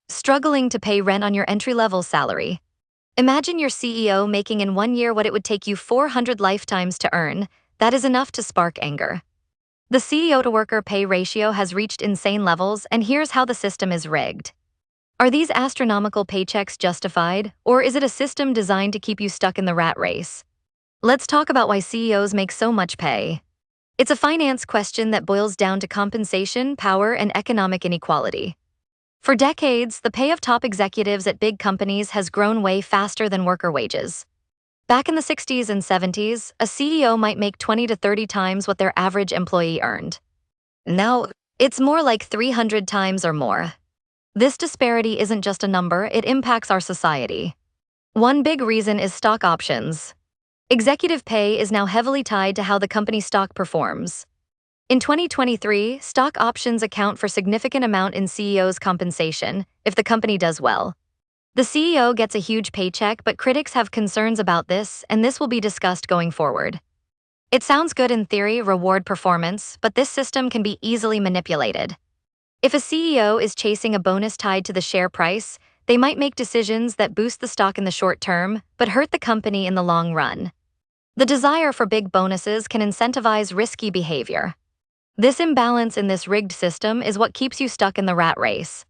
Struggling to pay rent on your entry-level salary. Imagine your CEO making in 1 year what it would take you 400 lifetimes to earn. That is enough to spark anger. The CEO to worker pay ratio has reached insane levels, and here's how the system is rigged. Are these astronomical paychecks justified, or is it a system designed to keep you stuck in the rat race? Let's talk about why CEOs make so much pay. It's a finance question that boils down to compensation, power, and economic inequality. For decades, the pay of top executives at big companies has grown way faster than worker wages. Back in the 60s and 70s, a CEO might make 20 to 30 times what their average employee earned. Now, it's more like 300 times or more. This disparity isn't just a number, it impacts our society. One big reason is stock options. Executive pay is now heavily tied to how the company's stock performs. In 2023, stock options account for a significant amount in CEO's compensation if the company does well. The CEO gets a huge paycheck, but critics have concerns about this, and this will be discussed going forward. It sounds good in theory, reward performance, but this system can be easily manipulated. If a CEO is chasing a bonus tied to the share price, they might make decisions that boost the stock in the short term, but hurt the company in the long run. The desire for big bonuses can incentivize risky behavior. This imbalance in this rigged system is what keeps you stuck in the rat race.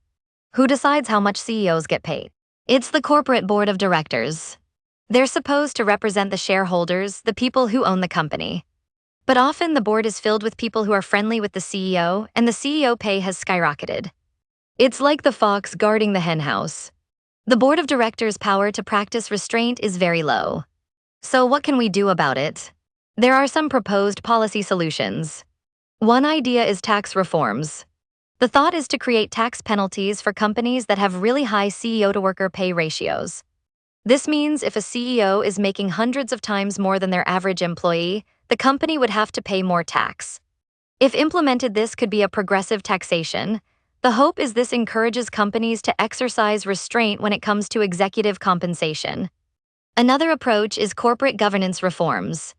Who decides how much CEOs get paid? It's the corporate board of directors. They're supposed to represent the shareholders, the people who own the company. But often the board is filled with people who are friendly with the CEO, and the CEO pay has skyrocketed. It's like the fox guarding the henhouse. The board of directors' power to practice restraint is very low. So what can we do about it? There are some proposed policy solutions. One idea is tax reforms. The thought is to create tax penalties for companies that have really high CEO to worker pay ratios. This means if a CEO is making hundreds of times more than their average employee, the company would have to pay more tax. If implemented, this could be a progressive taxation. The hope is this encourages companies to exercise restraint when it comes to executive compensation. Another approach is corporate governance reforms.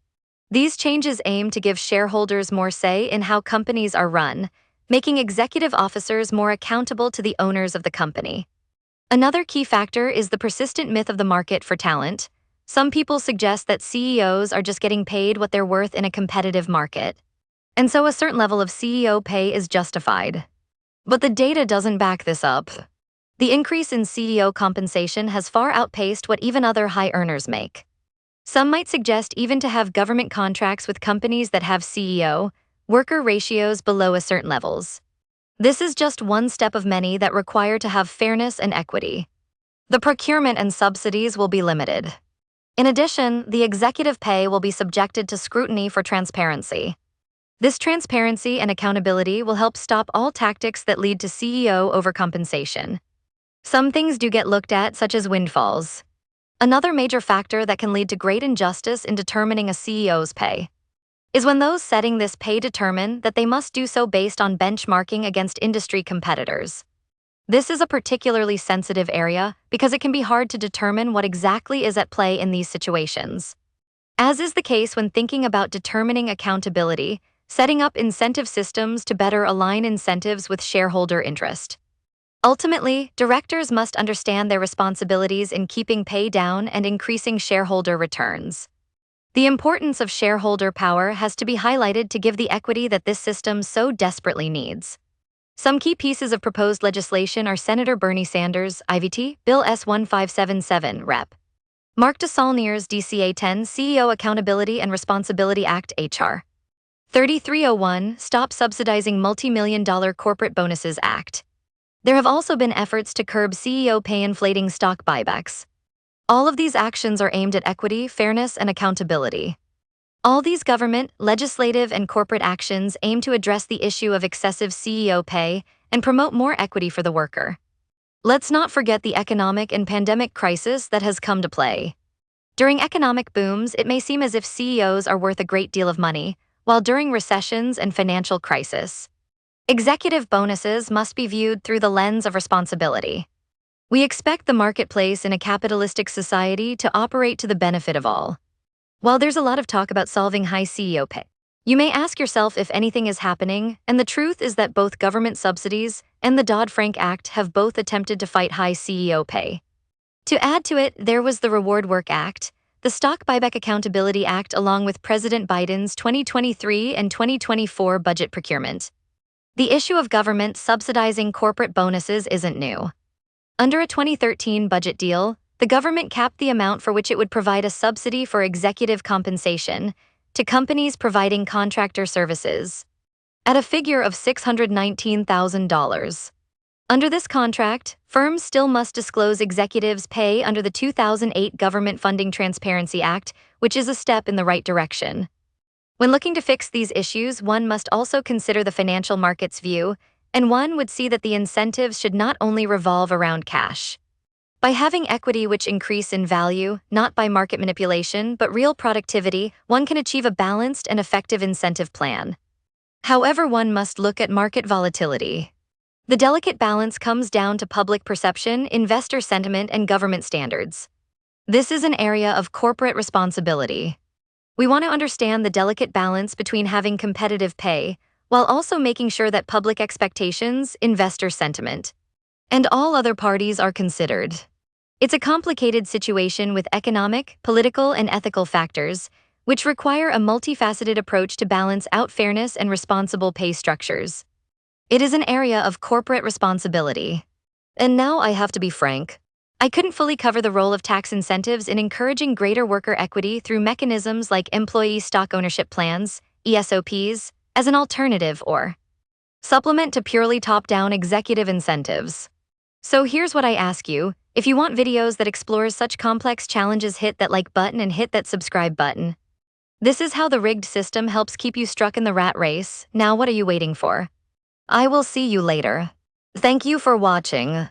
These changes aim to give shareholders more say in how companies are run, making executive officers more accountable to the owners of the company. Another key factor is the persistent myth of the market for talent. Some people suggest that CEOs are just getting paid what they're worth in a competitive market, and so a certain level of CEO pay is justified. But the data doesn't back this up. The increase in CEO compensation has far outpaced what even other high earners make. Some might suggest even to have government contracts with companies that have CEO worker ratios below a certain levels. This is just one step of many that require to have fairness and equity. The procurement and subsidies will be limited. In addition, the executive pay will be subjected to scrutiny for transparency. This transparency and accountability will help stop all tactics that lead to CEO overcompensation. Some things do get looked at, such as windfalls. Another major factor that can lead to great injustice in determining a CEO's pay is when those setting this pay determine that they must do so based on benchmarking against industry competitors. This is a particularly sensitive area because it can be hard to determine what exactly is at play in these situations. As is the case when thinking about determining accountability, setting up incentive systems to better align incentives with shareholder interest. Ultimately, directors must understand their responsibilities in keeping pay down and increasing shareholder returns. The importance of shareholder power has to be highlighted to give the equity that this system so desperately needs. Some key pieces of proposed legislation are Senator Bernie Sanders, IVT, Bill S-1577, Rep. Mark DeSaulniers, DCA-10, CEO Accountability and Responsibility Act, H.R. 3301, Stop Subsidizing Multi-Million-Dollar Corporate Bonuses Act. There have also been efforts to curb CEO pay inflating stock buybacks. All of these actions are aimed at equity, fairness, and accountability. All these government, legislative, and corporate actions aim to address the issue of excessive CEO pay and promote more equity for the worker. Let's not forget the economic and pandemic crisis that has come to play. During economic booms, it may seem as if CEOs are worth a great deal of money, while during recessions and financial crisis, executive bonuses must be viewed through the lens of responsibility. We expect the marketplace in a capitalistic society to operate to the benefit of all. While there's a lot of talk about solving high CEO pay, you may ask yourself if anything is happening, and the truth is that both government subsidies and and the Dodd-Frank Act have both attempted to fight high CEO pay. To add to it, there was the Reward Work Act, the Stock Buyback Accountability Act, along with President Biden's 2023 and 2024 budget procurement. The issue of government subsidizing corporate bonuses isn't new. Under a 2013 budget deal, the government capped the amount for which it would provide a subsidy for executive compensation to companies providing contractor services at a figure of $619,000. Under this contract, firms still must disclose executives' pay under the 2008 Government Funding Transparency Act, which is a step in the right direction. When looking to fix these issues, one must also consider the financial markets view, and one would see that the incentives should not only revolve around cash. By having equity which increase in value, not by market manipulation, but real productivity, one can achieve a balanced and effective incentive plan. However, one must look at market volatility. The delicate balance comes down to public perception, investor sentiment, and government standards. This is an area of corporate responsibility. We want to understand the delicate balance between having competitive pay, while also making sure that public expectations, investor sentiment, and all other parties are considered. It's a complicated situation with economic, political, and ethical factors, which require a multifaceted approach to balance out fairness and responsible pay structures. It is an area of corporate responsibility. And now I have to be frank. I couldn't fully cover the role of tax incentives in encouraging greater worker equity through mechanisms like employee stock ownership plans, ESOPs, as an alternative or supplement to purely top-down executive incentives. So here's what I ask you. If you want videos that explore such complex challenges, hit that like button and hit that subscribe button. This is how the rigged system helps keep you stuck in the rat race. Now what are you waiting for? I will see you later. Thank you for watching.